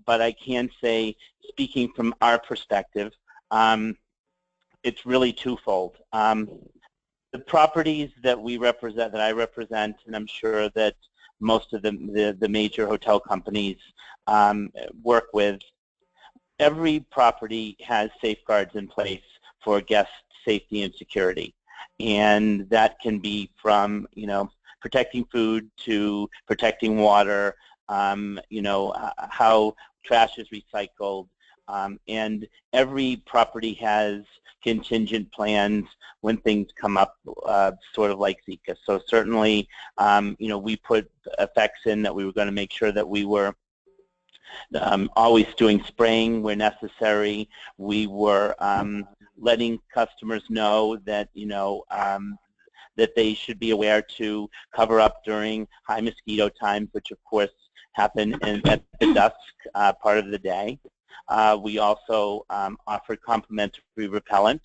but I can say, speaking from our perspective, it's really twofold. The properties that we represent, that I represent, and I'm sure that most of the major hotel companies work with, every property has safeguards in place for guest safety and security. And that can be from, you know, protecting food to protecting water, you know, how trash is recycled. And every property has contingent plans when things come up, sort of like Zika. So certainly, you know, we put effects in that we were going to make sure that we were always doing spraying where necessary. We were letting customers know that, you know, that they should be aware to cover up during high mosquito times, which of course happen at the dusk part of the day. We also offered complimentary repellent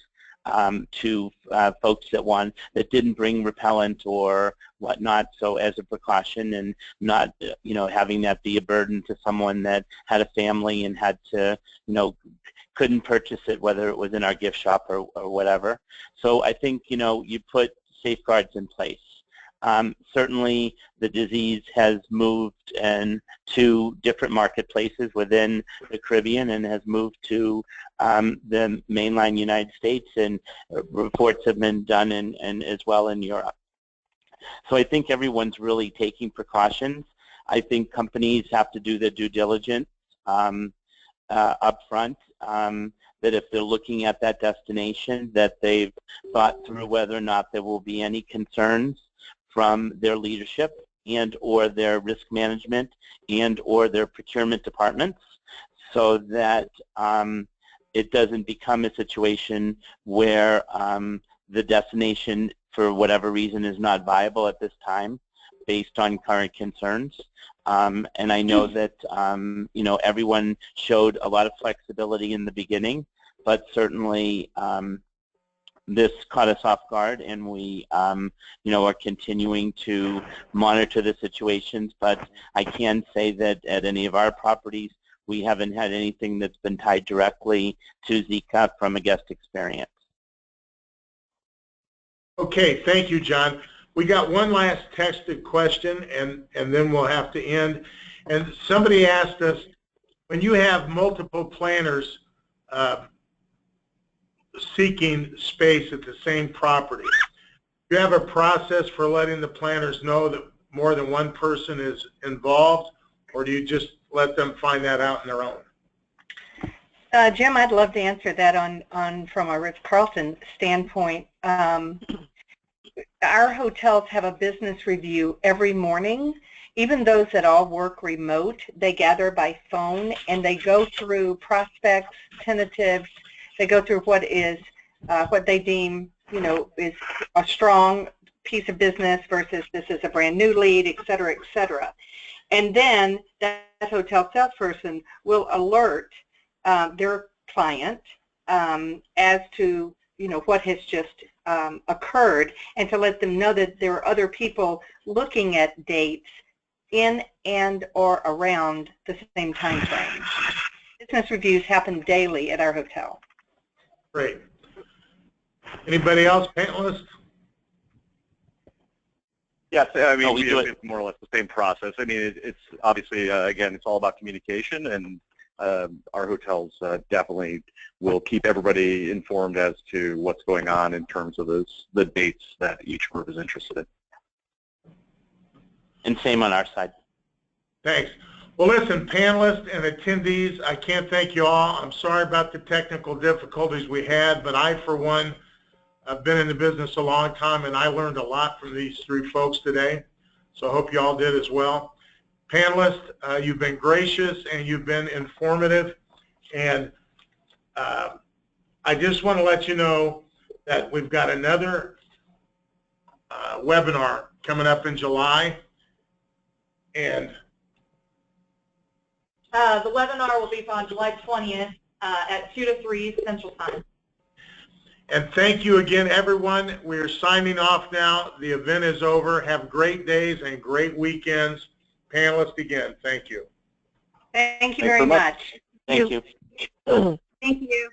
to folks that didn't bring repellent or whatnot, so as a precaution, and not, you know, having that be a burden to someone that had a family and had to, you know, couldn't purchase it, whether it was in our gift shop or whatever. So I think, you know, you put safeguards in place. Certainly the disease has moved to different marketplaces within the Caribbean and has moved to the mainland United States, and reports have been done and as well in Europe. So I think everyone's really taking precautions. I think companies have to do their due diligence up front, that if they're looking at that destination, that they've thought through whether or not there will be any concerns from their leadership and or their risk management and or their procurement departments, so that it doesn't become a situation where the destination, for whatever reason, is not viable at this time based on current concerns. And I know that you know, everyone showed a lot of flexibility in the beginning, but certainly this caught us off guard, and we you know, are continuing to monitor the situations. But I can say that at any of our properties, we haven't had anything that's been tied directly to Zika from a guest experience. Okay, thank you, John. We got one last texted question, and then we'll have to end. And somebody asked us, when you have multiple planners seeking space at the same property, do you have a process for letting the planners know that more than one person is involved, or do you just let them find that out on their own? Jim, I'd love to answer that on from a Ritz-Carlton standpoint. Our hotels have a business review every morning. Even those that all work remote, they gather by phone and they go through prospects, tentatives. They go through what they deem, is a strong piece of business versus this is a brand new lead, et cetera, et cetera. And then that hotel salesperson will alert their client as to what has just occurred, and to let them know that there are other people looking at dates in and or around the same time frame. Business reviews happen daily at our hotel. Great. Anybody else, panelists? Yes, I mean, it's more or less the same process. I mean, it's obviously, again, it's all about communication, and our hotels definitely will keep everybody informed as to what's going on in terms of the dates that each group is interested in. And same on our side. Thanks. Well, listen, panelists and attendees, I can't thank you all. I'm sorry about the technical difficulties we had, but I, for one, I've been in the business a long time, and I learned a lot from these three folks today, so I hope you all did as well. Panelists, you've been gracious and you've been informative, and I just want to let you know that we've got another webinar coming up in July, and the webinar will be on July 20th at 2 to 3 Central Time. And thank you again, everyone. We're signing off now. The event is over. Have great days and great weekends. Panelists, again, thank you. Thank you very much. Thank you. Thank you.